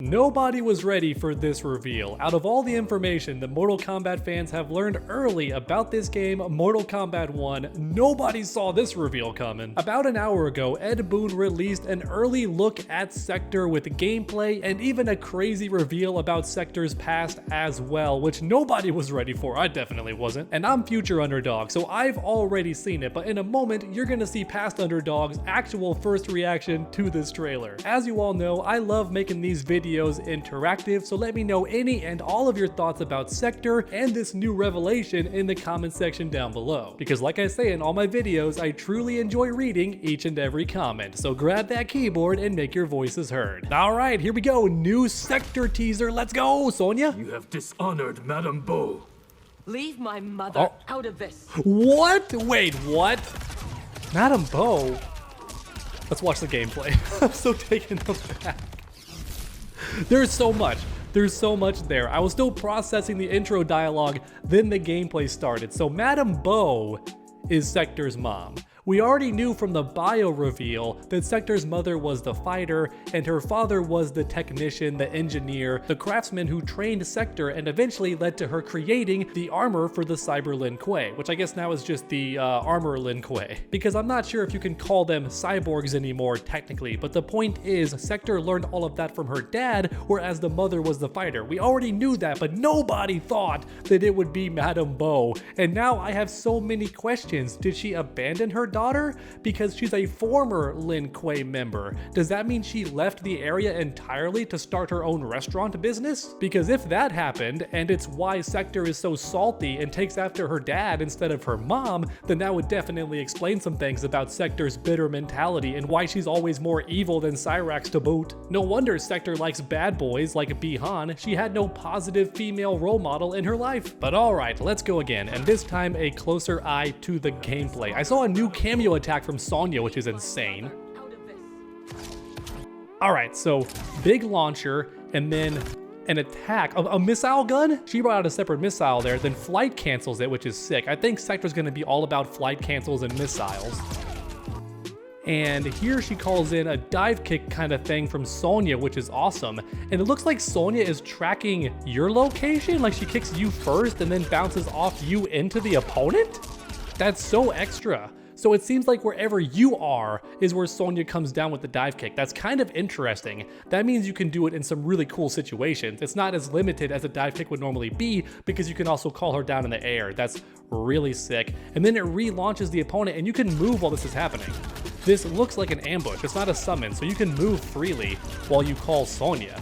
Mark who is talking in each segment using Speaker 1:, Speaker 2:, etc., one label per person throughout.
Speaker 1: Nobody was ready for this reveal. Out of all the information that Mortal Kombat fans have learned early about this game, Mortal Kombat 1, nobody saw this reveal coming. About an hour ago, Ed Boon released an early look at Sector with gameplay and even a crazy reveal about Sector's past as well, which nobody was ready for. I definitely wasn't. And I'm future underdog, so I've already seen it, but in a moment, you're gonna see past underdog's actual first reaction to this trailer. As you all know, I love making these videos interactive, so let me know any and all of your thoughts about Sector and this new revelation in the comment section down below. Because like I say in all my videos, I truly enjoy reading each and every comment, so grab that keyboard and make your voices heard. Alright, here we go, new Sector teaser, let's go, Sonya!
Speaker 2: You have dishonored Madame Bo.
Speaker 3: Leave my mother out of this.
Speaker 1: What? Wait, what? Madame Bo? Let's watch the gameplay. I'm so taken aback. There's so much. There's so much there. I was still processing the intro dialogue, then the gameplay started. So Madame Bo is Sector's mom. We already knew from the bio reveal that Sector's mother was the fighter and her father was the technician, the engineer, the craftsman who trained Sector and eventually led to her creating the armor for the Cyber Lin Kuei, which I guess now is just the Armor Lin Kuei. Because I'm not sure if you can call them cyborgs anymore technically, but the point is Sector learned all of that from her dad, whereas the mother was the fighter. We already knew that, but nobody thought that it would be Madame Bo. And now I have so many questions. Did she abandon her daughter? Because she's a former Lin Kuei member. Does that mean she left the area entirely to start her own restaurant business? Because if that happened, and it's why Sector is so salty and takes after her dad instead of her mom, then that would definitely explain some things about Sector's bitter mentality and why she's always more evil than Cyrax to boot. No wonder Sector likes bad boys like Bi-Han. She had no positive female role model in her life. But alright, let's go again, and this time a closer eye to the gameplay. I saw a new cameo attack from Sonya, which is insane. Alright, so big launcher and then an attack. A missile gun? She brought out a separate missile there, then flight cancels it, which is sick. I think Sector's gonna be all about flight cancels and missiles. And here she calls in a dive kick kind of thing from Sonya, which is awesome. And it looks like Sonya is tracking your location, like she kicks you first and then bounces off you into the opponent? That's so extra. So it seems like wherever you are is where Sonya comes down with the dive kick. That's kind of interesting. That means you can do it in some really cool situations. It's not as limited as a dive kick would normally be because you can also call her down in the air. That's really sick. And then it relaunches the opponent and you can move while this is happening. This looks like an ambush. It's not a summon, so you can move freely while you call Sonya.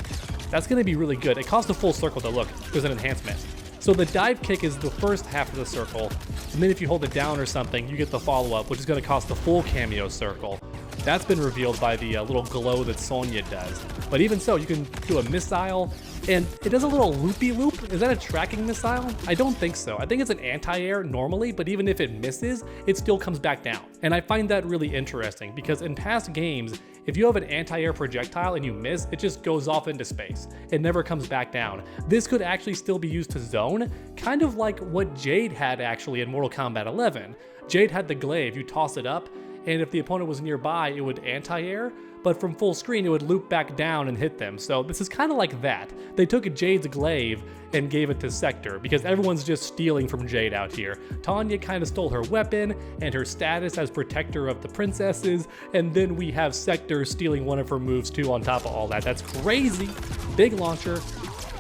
Speaker 1: That's gonna be really good. It costs a full circle to look. There's an enhancement. So the dive kick is the first half of the circle, and then if you hold it down or something, you get the follow-up, which is going to cost the full cameo circle. That's been revealed by the little glow that Sonya does. But even so, you can do a missile, and it does a little loopy-loop. Is that a tracking missile? I don't think so. I think it's an anti-air normally, but even if it misses, it still comes back down. And I find that really interesting, because in past games, if you have an anti-air projectile and you miss, it just goes off into space. It never comes back down. This could actually still be used to zone, kind of like what Jade had actually in Mortal Kombat 11. Jade had the glaive, you toss it up, and if the opponent was nearby, it would anti-air, but from full screen, it would loop back down and hit them. So this is kind of like that. They took Jade's glaive and gave it to Sector, because everyone's just stealing from Jade out here. Tanya kind of stole her weapon and her status as protector of the princesses, and then we have Sector stealing one of her moves too on top of all that. That's crazy. Big launcher.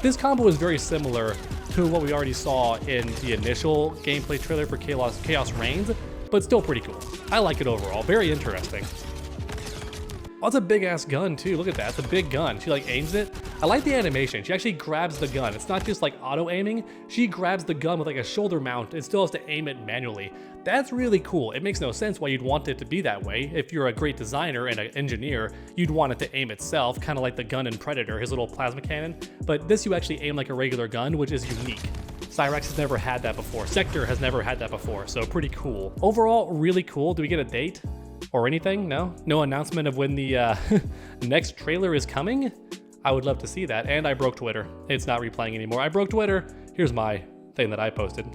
Speaker 1: This combo is very similar to what we already saw in the initial gameplay trailer for Chaos Reigns, but still pretty cool. I like it overall, very interesting. Oh, it's a big ass gun too, look at that, it's a big gun. She like aims it. I like the animation, she actually grabs the gun. It's not just like auto aiming, she grabs the gun with like a shoulder mount and still has to aim it manually. That's really cool. It makes no sense why you'd want it to be that way. If you're a great designer and an engineer, you'd want it to aim itself, kind of like the gun in Predator, his little plasma cannon. But this you actually aim like a regular gun, which is unique. Cyrax has never had that before. Sector has never had that before, so pretty cool. Overall, really cool. Do we get a date or anything? No? No announcement of when the next trailer is coming? I would love to see that. And I broke Twitter. It's not replaying anymore. I broke Twitter. Here's my thing that I posted.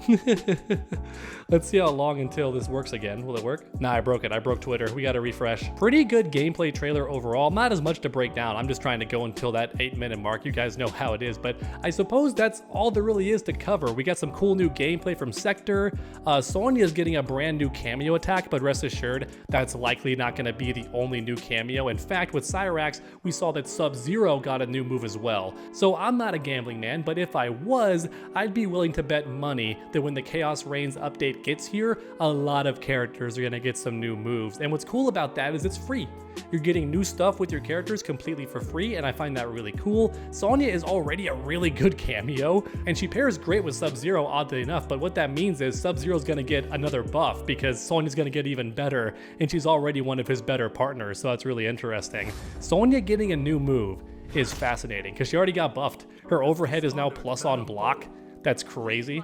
Speaker 1: Let's see how long until this works again. Will it work? Nah, I broke it. I broke Twitter. We got to refresh. Pretty good gameplay trailer overall. Not as much to break down. I'm just trying to go until that 8-minute mark. You guys know how it is, but I suppose that's all there really is to cover. We got some cool new gameplay from Sector. Sonya's getting a brand new cameo attack, but rest assured, that's likely not going to be the only new cameo. In fact, with Cyrax, we saw that Sub-Zero got a new move as well. So I'm not a gambling man, but if I was, I'd be willing to bet money that when the Chaos Reigns update gets here, a lot of characters are going to get some new moves. And what's cool about that is it's free. You're getting new stuff with your characters completely for free, and I find that really cool. Sonya is already a really good cameo, and she pairs great with Sub-Zero, oddly enough, but what that means is Sub-Zero's gonna get another buff because Sonya's gonna get even better, and she's already one of his better partners, so that's really interesting. Sonya getting a new move is fascinating, because she already got buffed. Her overhead is now plus on block. That's crazy.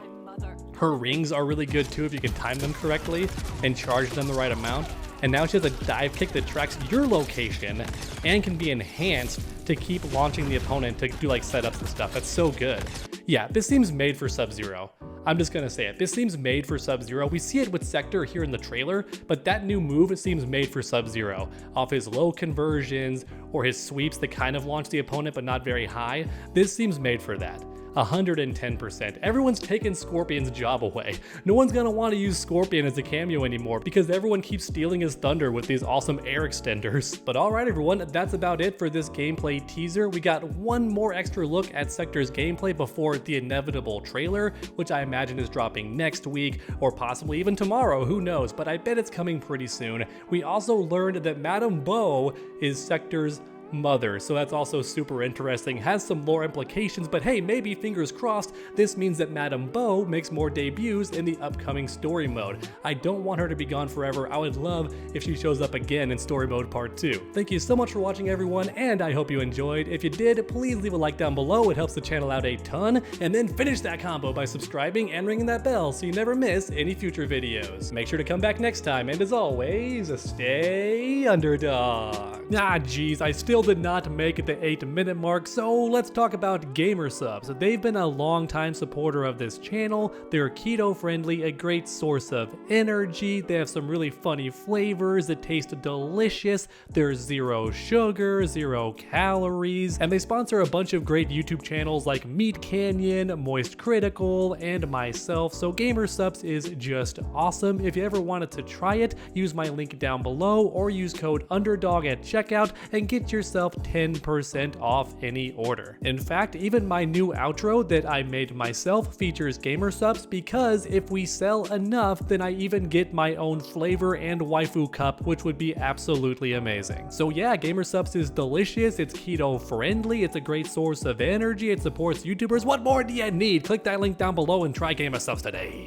Speaker 1: Her rings are really good too if you can time them correctly and charge them the right amount. And now she has a dive kick that tracks your location and can be enhanced to keep launching the opponent to do like setups and stuff. That's so good. Yeah, this seems made for Sub-Zero. I'm just gonna say it. This seems made for Sub-Zero. We see it with Sector here in the trailer, but that new move, it seems made for Sub-Zero. Off his low conversions or his sweeps that kind of launch the opponent but not very high, this seems made for that. 110%. Everyone's taken Scorpion's job away. No one's gonna want to use Scorpion as a cameo anymore because everyone keeps stealing his thunder with these awesome air extenders. But alright everyone, that's about it for this gameplay teaser. We got one more extra look at Sector's gameplay before the inevitable trailer, which I imagine is dropping next week or possibly even tomorrow, who knows, but I bet it's coming pretty soon. We also learned that Madame Bo is Sector's mother, so that's also super interesting, has some lore implications, but hey, maybe fingers crossed, this means that Madame Bo makes more debuts in the upcoming story mode. I don't want her to be gone forever. I would love if she shows up again in story mode part 2. Thank you so much for watching everyone, and I hope you enjoyed. If you did, please leave a like down below, it helps the channel out a ton, and then finish that combo by subscribing and ringing that bell so you never miss any future videos. Make sure to come back next time, and as always, stay underdog. Ah geez, I still did not make it the 8-minute mark, so let's talk about gamer subs. They've been a long-time supporter of this channel. They're keto friendly, a great source of energy. They have some really funny flavors that taste delicious. There's 0 sugar, 0 calories, and they sponsor a bunch of great YouTube channels like Meat Canyon, Moist Critical, and myself, so gamer subs is just awesome. If you ever wanted to try it, use my link down below or use code UNDERDOG at checkout and get yourself 10% off any order. In fact, even my new outro that I made myself features gamer subs because if we sell enough, then I even get my own flavor and waifu cup, which would be absolutely amazing. So yeah, gamer subs is delicious, it's keto friendly, it's a great source of energy, it supports YouTubers. What more do you need? Click that link down below and try gamer subs today.